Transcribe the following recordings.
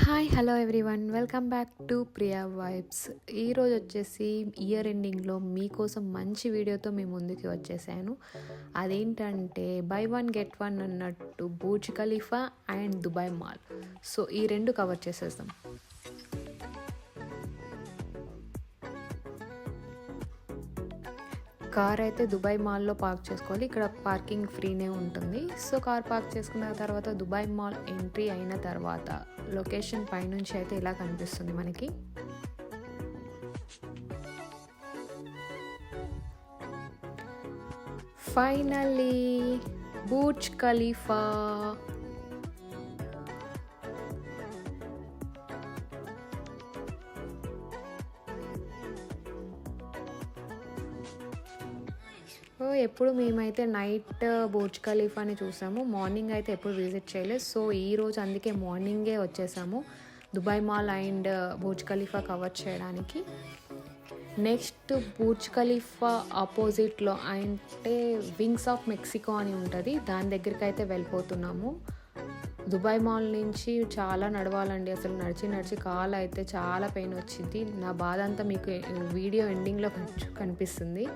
Hi hello everyone, welcome back to Priya vibes. ఈరోజు వచ్చేసి year ఎండింగ్లో మీకోసం మంచి వీడియోతో మీ ముందుకి వచ్చేసాను. అదేంటంటే బై వన్ గెట్ వన్ అన్నట్టు Burj Khalifa and Dubai mall. So ఈ రెండు కవర్ చేసేద్దాం. కార్ అయితే దుబాయ్ మాల్లో పార్క్ చేసుకోవాలి. ఇక్కడ పార్కింగ్ ఫ్రీనే ఉంటుంది. సో కార్ పార్క్ చేసుకున్న తర్వాత దుబాయ్ మాల్ ఎంట్రీ అయిన తర్వాత లొకేషన్ పైనుంచి అయితే ఇలా కనిపిస్తుంది మనకి. Finally Burj Khalifa. ఎప్పుడు మేమైతే నైట్ బుర్జ్ ఖలీఫాని చూసాము, మార్నింగ్ అయితే ఎప్పుడు విజిట్ చేయలేదు. సో ఈరోజు అందుకే మార్నింగే వచ్చేసాము Dubai mall and Burj Khalifa cover చేయడానికి. నెక్స్ట్ బుర్జ్ ఖలీఫా ఆపోజిట్లో అంటే వింగ్స్ ఆఫ్ మెక్సికో అని ఉంటుంది, దాని దగ్గరికి అయితే వెళ్ళిపోతున్నాము. దుబాయ్ మాల్ నుంచి చాలా నడవాలండి, అసలు నడిచి కాలు అయితే చాలా పెయిన్ వచ్చింది. నా బాధ అంతా మీకు వీడియో ఎండింగ్లో కనిపిస్తుంది.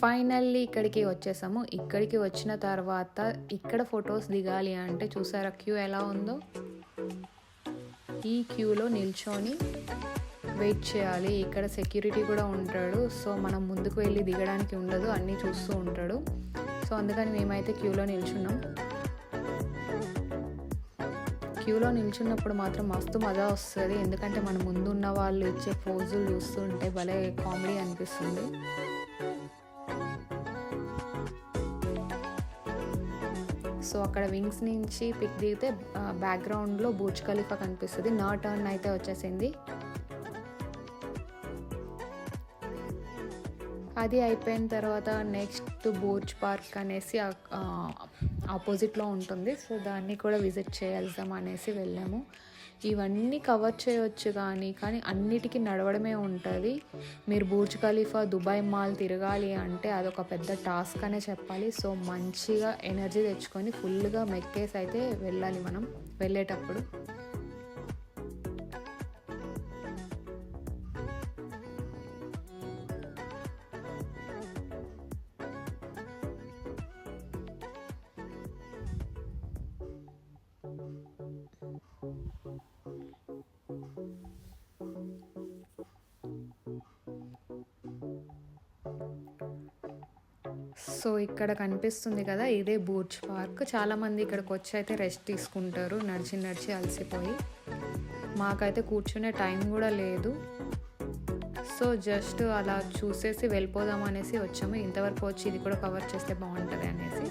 ఫైనల్లీ ఇక్కడికి వచ్చేసాము. ఇక్కడికి వచ్చిన తర్వాత ఇక్కడ ఫొటోస్ దిగాలి అంటే చూసారా క్యూ ఎలా ఉందో. ఈ క్యూలో నిల్చొని వెయిట్ చేయాలి. ఇక్కడ సెక్యూరిటీ కూడా ఉంటాడు, సో మనం ముందుకు వెళ్ళి దిగడానికి ఉండదు, అన్నీ చూస్తూ ఉంటాడు. సో అందుకని మేమైతే క్యూలో నిల్చున్నాం. క్యూలో నిల్చున్నప్పుడు మాత్రం మస్తు మజా వస్తుంది, ఎందుకంటే మన ముందున్న వాళ్ళు ఇచ్చే పోజులు చూస్తుంటే భలే కామెడీ అనిపిస్తుంది. సో అక్కడ వింగ్స్ నుంచి పిక్ దిగితే బ్యాక్గ్రౌండ్లో బుర్జ్ ఖలీఫా కనిపిస్తుంది. నా టర్న్ అయితే వచ్చేసింది. అది అయిపోయిన తర్వాత నెక్స్ట్ బుర్జ్ పార్క్ అనేసి ఆపోజిట్లో ఉంటుంది, సో దాన్ని కూడా విజిట్ చేయాల్సాం అనేసి వెళ్ళాము. ఇవన్నీ కవర్ చేయవచ్చు కానీ అన్నిటికీ నడవడమే ఉంటుంది. మీరు బుర్జ్ ఖలీఫా దుబాయ్ మాల్ తిరగాలి అంటే అదొక పెద్ద టాస్క్ అనే చెప్పాలి. సో మంచిగా ఎనర్జీ తెచ్చుకొని ఫుల్గా మెక్కేసి అయితే వెళ్ళాలి మనం వెళ్ళేటప్పుడు. సో ఇక్కడ కనిపిస్తుంది కదా, ఇదే బుర్జ్ పార్క్. చాలామంది ఇక్కడికి వచ్చి అయితే రెస్ట్ తీసుకుంటారు నడిచి అలసిపోయి. మాకైతే కూర్చునే టైం కూడా లేదు, సో జస్ట్ అలా చూసేసి వెళ్ళిపోదాం అనేసి వచ్చాము. ఇంతవరకు వచ్చి ఇది కూడా కవర్ చేస్తే బాగుంటుంది అనేసి.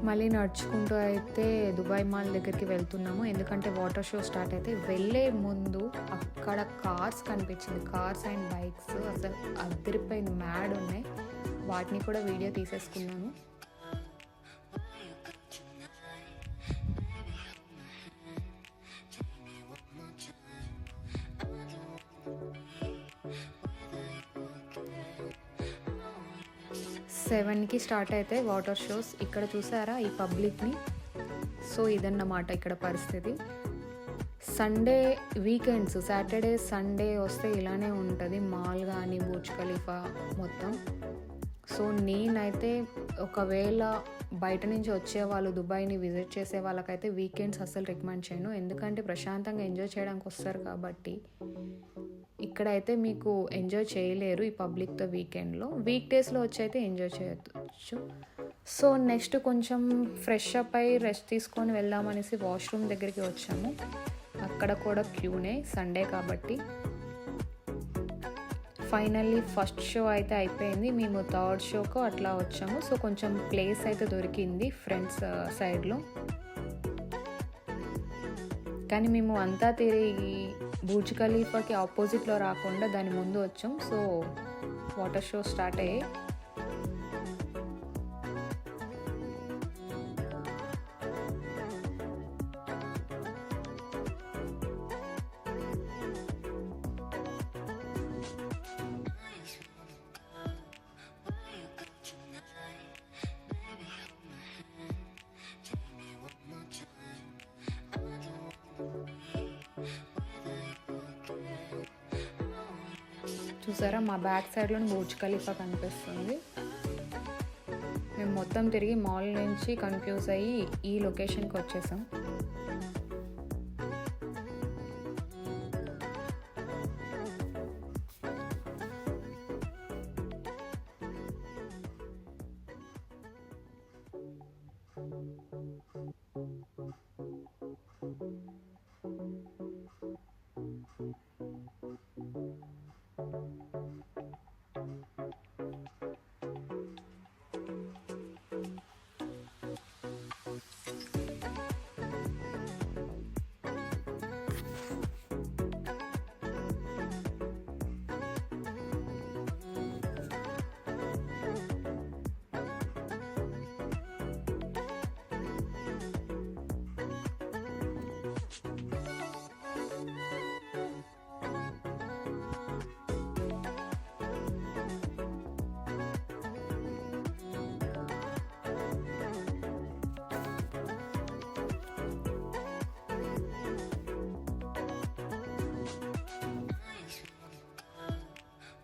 మళ్ళీ నడుచుకుంటూ అయితే దుబాయ్ మాల్ దగ్గరికి వెళ్తున్నాము, ఎందుకంటే వాటర్ షో స్టార్ట్ అయితే. వెళ్ళే ముందు అక్కడ కార్స్ కనిపించింది, కార్స్ అండ్ బైక్స్ అసలు అదిరిపోయిన మ్యాడ్ ఉన్నాయి. వాటిని కూడా వీడియో తీసేసుకున్నాను. సెవెన్కి స్టార్ట్ అయితే వాటర్ షోస్. ఇక్కడ చూసారా ఈ పబ్లిక్ని. సో ఇదన్నమాట ఇక్కడ పరిస్థితి. సండే వీకెండ్స్, సాటర్డే సండే వస్తే ఇలానే ఉంటుంది మాల్ కానీ బుర్జ్ ఖలీఫా మొత్తం. సో నేనైతే ఒకవేళ బయట నుంచి వచ్చే వాళ్ళు దుబాయ్ని విజిట్ చేసే వాళ్ళకైతే వీకెండ్స్ అస్సలు రికమెండ్ చేయను, ఎందుకంటే ప్రశాంతంగా ఎంజాయ్ చేయడానికి వస్తారు కాబట్టి. ఇక్కడైతే మీకు ఎంజాయ్ చేయలేరు ఈ పబ్లిక్తో వీకెండ్లో. వీక్ డేస్లో వచ్చి అయితే ఎంజాయ్ చేయొచ్చు. సో నెక్స్ట్ కొంచెం ఫ్రెష్ అప్ అయ్యి రెస్ట్ తీసుకొని వెళ్దామనేసి వాష్రూమ్ దగ్గరికి వచ్చాము. అక్కడ కూడా క్యూనే, సండే కాబట్టి. ఫైనల్లీ ఫస్ట్ షో అయితే అయిపోయింది. మేము థర్డ్ షోకు అట్లా వచ్చాము. సో కొంచెం ప్లేస్ అయితే దొరికింది ఫ్రంట్ సైడ్లో. కానీ మేము అంతా తిరిగి బుర్జ్ ఖలీఫాకి ఆపోజిట్లో రాకుండా దాని ముందు వచ్చాం. సో వాటర్ షో స్టార్ట్ అయ్యాయి. చూసారా, మా బ్యాక్ సైడ్లో బుర్జ్ ఖలీఫా కనిపిస్తుంది. మేము మొత్తం తిరిగి మాల్ నుంచి కన్ఫ్యూజ్ అయ్యి ఈ లొకేషన్కి వచ్చేసాం.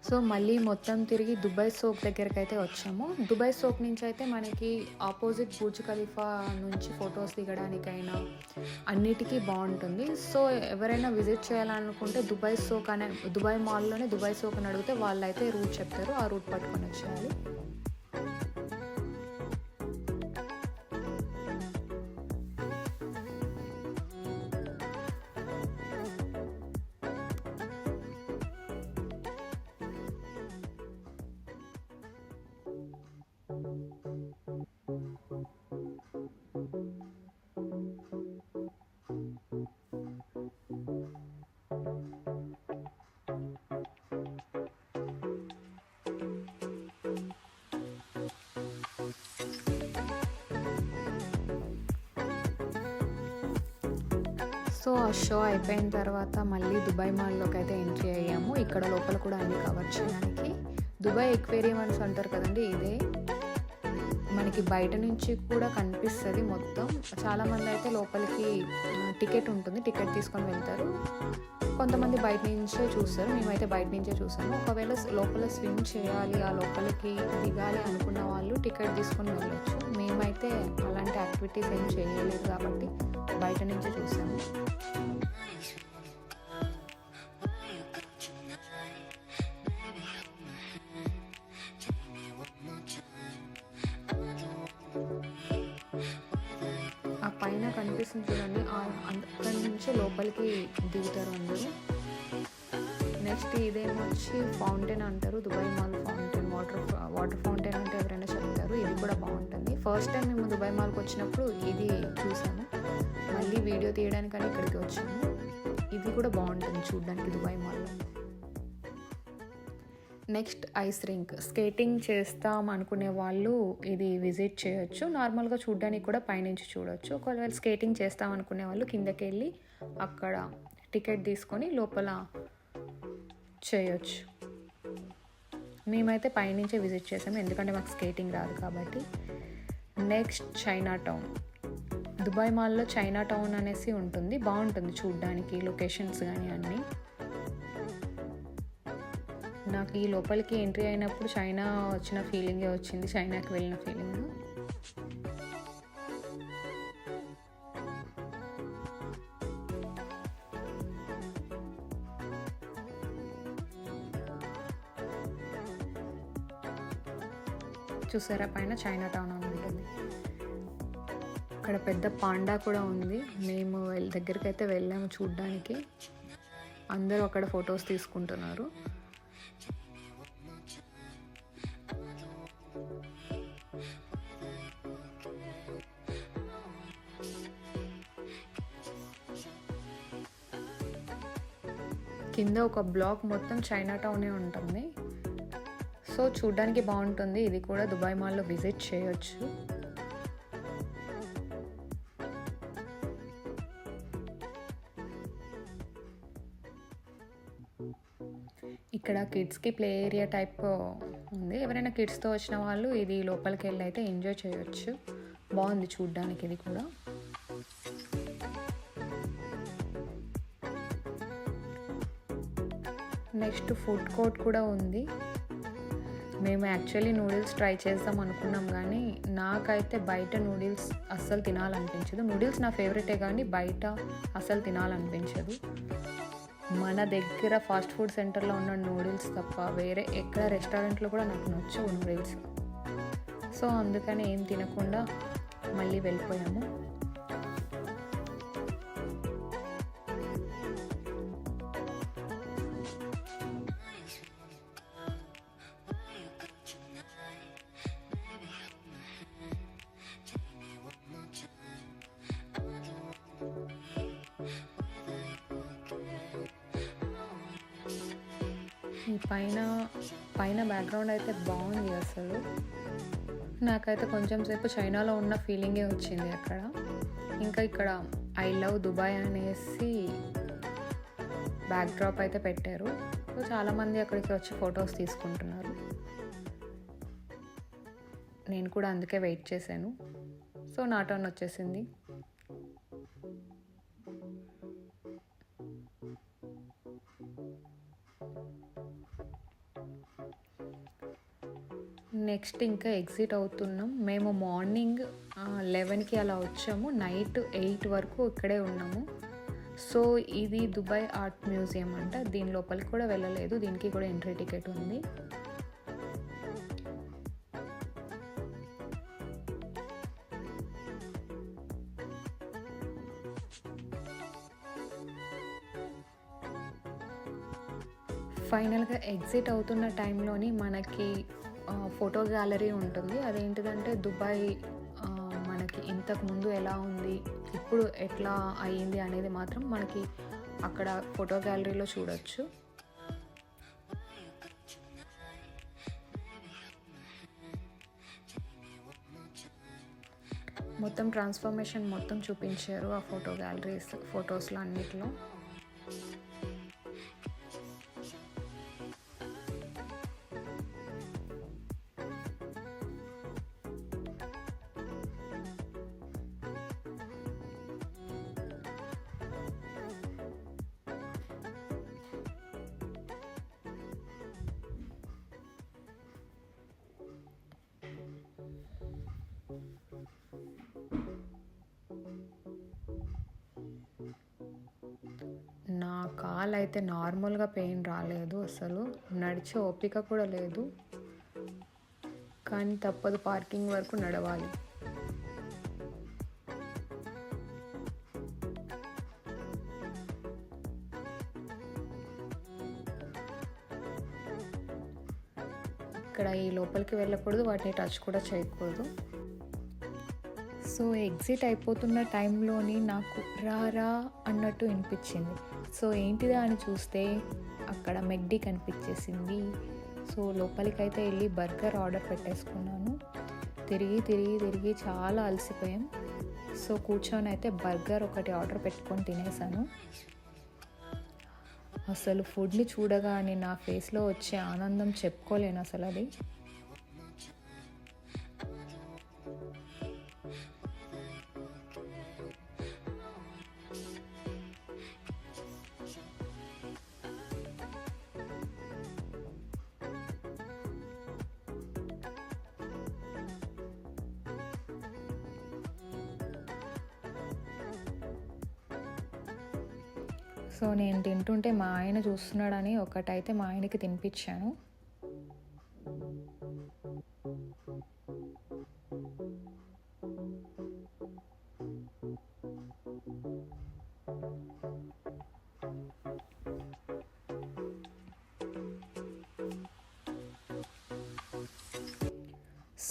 సో మళ్ళీ మొత్తం తిరిగి దుబాయ్ సోక్ దగ్గరికి అయితే వచ్చాము. దుబాయ్ సోక్ నుంచి అయితే మనకి ఆపోజిట్ బుర్జ్ ఖలీఫా నుంచి ఫొటోస్ దిగడానికైనా అన్నిటికీ బాగుంటుంది. సో ఎవరైనా విజిట్ చేయాలనుకుంటే దుబాయ్ మాల్లోనే దుబాయ్ సోక్ అని అడిగితే వాళ్ళైతే రూట్ చెప్తారు, ఆ రూట్ పట్టుకొని వచ్చేయాలి. సో ఆ షో అయిపోయిన తర్వాత మళ్ళీ దుబాయ్ మాల్లోకి అయితే ఎంట్రీ అయ్యాము. ఇక్కడ లోపల కూడా అన్ని కవర్ చేయడానికి. దుబాయ్ ఎక్వేరియం అని అంటారు కదండి, ఇదే మనకి బయట నుంచి కూడా కనిపిస్తుంది మొత్తం. చాలామంది అయితే లోపలికి టికెట్ ఉంటుంది, టికెట్ తీసుకొని వెళ్తారు. కొంతమంది బయట నుంచే చూస్తారు, మేమైతే బయట నుంచే చూసాము. ఒకవేళ లోపల స్విమ్ చేయాలి, ఆ లోపలికి దిగాలి అనుకున్న వాళ్ళు టికెట్ తీసుకొని వెళ్ళొచ్చు. మేమైతే అలాంటి యాక్టివిటీస్ ఏం చేయలేదు కాబట్టి బయట నుంచే చూసాము. ఆ పైన కనిపిస్తుంది చూడండి, అక్కడి నుంచి లోపలికి దిగుతారు అందరూ. నెక్స్ట్ ఇదేమొచ్చి ఫౌంటైన్ అంటారు, Dubai mall fountain. Water fountain అంటే ఎవరైనా చెప్తారు, ఇది కూడా బాగుంటుంది. ఫస్ట్ టైం మేము దుబాయ్ మాల్కి వచ్చినప్పుడు ఇది చూసాము, మళ్ళీ వీడియో తీయడానికని ఇక్కడికి వచ్చాము. ఇది కూడా బాగుంటుంది చూడడానికి దుబాయ్ మాల్లో. Next ice rink. స్కేటింగ్ చేస్తాం అనుకునే వాళ్ళు ఇది విజిట్ చేయొచ్చు. నార్మల్గా చూడడానికి కూడా పైనుంచి చూడొచ్చు. ఒకవేళ స్కేటింగ్ చేస్తాం అనుకునే వాళ్ళు కిందకి వెళ్ళి అక్కడ టికెట్ తీసుకొని లోపల చేయొచ్చు. మేమైతే పైనుంచే విజిట్ చేసాము, ఎందుకంటే మాకు స్కేటింగ్ రాదు కాబట్టి. Next China town. దుబాయ్ మాల్లో చైనా టౌన్ అనేసి ఉంటుంది, బాగుంటుంది చూడడానికి, లొకేషన్స్ కానీ అన్నీ. నాకు ఈ లోపలికి ఎంట్రీ అయినప్పుడు చైనా వచ్చిన ఫీలింగే వచ్చింది, చైనాకి వెళ్ళిన ఫీలింగ్. చూసారా, పైన చైనా టౌన్ అని ఉంటుంది. అక్కడ పెద్ద పాండా కూడా ఉంది. మేము దగ్గరికి అయితే వెళ్ళాము చూడ్డానికి. అందరూ అక్కడ ఫొటోస్ తీసుకుంటున్నారు. కింద ఒక బ్లాక్ మొత్తం చైనా టౌనే ఉంటుంది. సో చూడ్డానికి బాగుంటుంది. ఇది కూడా దుబాయ్ మాల్లో విజిట్ చేయొచ్చు. ఇక్కడ కిడ్స్కి ప్లే ఏరియా టైప్ ఉంది. ఎవరైనా కిడ్స్తో వచ్చిన వాళ్ళు ఇది లోపలికి వెళ్ళి అయితే ఎంజాయ్ చేయొచ్చు. బాగుంది చూడ్డానికి ఇది కూడా. నెక్స్ట్ ఫుడ్ కోర్ట్ కూడా ఉంది. మేము యాక్చువల్లీ నూడిల్స్ ట్రై చేద్దాం అనుకున్నాం, కానీ నాకైతే బయట నూడిల్స్ అస్సలు తినాలనిపించదు. నూడిల్స్ నా ఫేవరెటే కానీ బయట అస్సలు తినాలనిపించదు. మన దగ్గర ఫాస్ట్ ఫుడ్ సెంటర్లో ఉన్న నూడిల్స్ తప్ప వేరే ఎక్కడ రెస్టారెంట్లో కూడా నాకు నచ్చవు నూడిల్స్. సో అందుకని ఏం తినకుండా మళ్ళీ వెళ్ళిపోయాము. ఈ పైన బ్యాక్గ్రౌండ్ అయితే బాగుంది అసలు. నాకైతే కొంచెం సేపు చైనాలో ఉన్న ఫీలింగే వచ్చింది అక్కడ. ఇంకా ఇక్కడ ఐ లవ్ దుబాయ్ అనేసి బ్యాక్ డ్రాప్ అయితే పెట్టారు. సో చాలామంది అక్కడికి వచ్చి ఫొటోస్ తీసుకుంటున్నారు. నేను కూడా అందుకే వెయిట్ చేశాను. సో నా టర్న్ వచ్చేసింది. నెక్స్ట్ ఇంకా ఎగ్జిట్ అవుతున్నాం. మేము మార్నింగ్ 11కి అలా వచ్చాము. నైట్ 8 వరకు ఇక్కడే ఉన్నాము. సో ఇది దుబాయ్ ఆర్ట్ మ్యూజియం అంట. దీని లోపలికి కూడా వెళ్ళలేదు. దీనికి కూడా ఎంట్రీ టికెట్ ఉంది. ఫైనల్గా ఎగ్జిట్ అవుతున్న టైంలోని మనకి ఫోటో గ్యాలరీ ఉంటుంది. అదేంటిదంటే దుబాయ్ మనకి ఇంతకు ముందు ఎలా ఉంది, ఇప్పుడు ఎట్లా అయ్యింది అనేది మాత్రం మనకి అక్కడ ఫోటో గ్యాలరీలో చూడొచ్చు. మొత్తం ట్రాన్స్ఫర్మేషన్ మొత్తం చూపించారు ఆ ఫొటోస్లో అన్నిట్లో. నా కాలు అయితే నార్మల్గా పెయిన్ రాలేదు, అసలు నడిచే ఓపిక కూడా లేదు. కానీ తప్పదు, పార్కింగ్ వరకు నడవాలి. ఇక్కడ ఈ లోపలికి వెళ్ళకూడదు, వాటిని టచ్ కూడా చేయకూడదు. సో ఎగ్జిట్ అయిపోతున్న టైంలోని నాకు రా అన్నట్టు వినిపించింది. సో ఏంటిదా అని చూస్తే అక్కడ మెక్డీ కనిపించేసింది. సో లోపలికైతే వెళ్ళి బర్గర్ ఆర్డర్ పెట్టేసుకున్నాను. తిరిగి చాలా అలసిపోయాం. సో కూర్చొని అయితే బర్గర్ ఒకటి ఆర్డర్ పెట్టుకొని తినేసాను. అసలు ఫుడ్ని చూడగానే నా ఫేస్లో వచ్చే ఆనందం చెప్పుకోలేను అసలు. అది సో నేను తింటుంటే మా ఆయన చూస్తున్నాడని ఒకటైతే మా ఆయనకి తినిపించాను.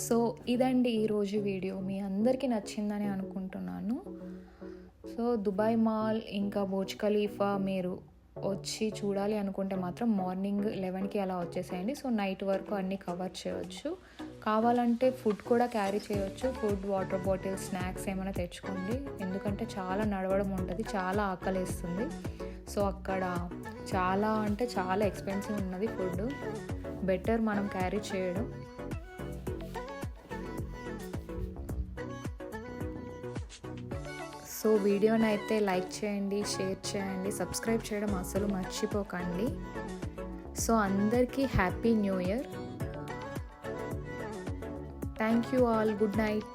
సో ఇదండి ఈరోజు వీడియో. మీ అందరికీ నచ్చిందని అనుకుంటున్నాను. సో దుబాయ్ మాల్ ఇంకా బుర్జ్ ఖలీఫా మీరు వచ్చి చూడాలి అనుకుంటే మాత్రం మార్నింగ్ 11కి అలా వచ్చేసేయండి. సో నైట్ వరకు అన్నీ కవర్ చేయొచ్చు. కావాలంటే ఫుడ్ కూడా క్యారీ చేయొచ్చు. ఫుడ్, వాటర్ బాటిల్, స్నాక్స్ ఏమైనా తెచ్చుకోండి. ఎందుకంటే చాలా నడవడం ఉంటుంది, చాలా ఆకలేస్తుంది. సో అక్కడ చాలా అంటే చాలా ఎక్స్పెన్సివ్ ఉన్నది ఫుడ్. బెటర్ మనం క్యారీ చేయడం. సో వీడియోని అయితే లైక్ చేయండి, షేర్ చేయండి, సబ్స్క్రైబ్ చేయడం అసలు మర్చిపోకండి. సో అందరికీ happy new year. Thank you all. Good night.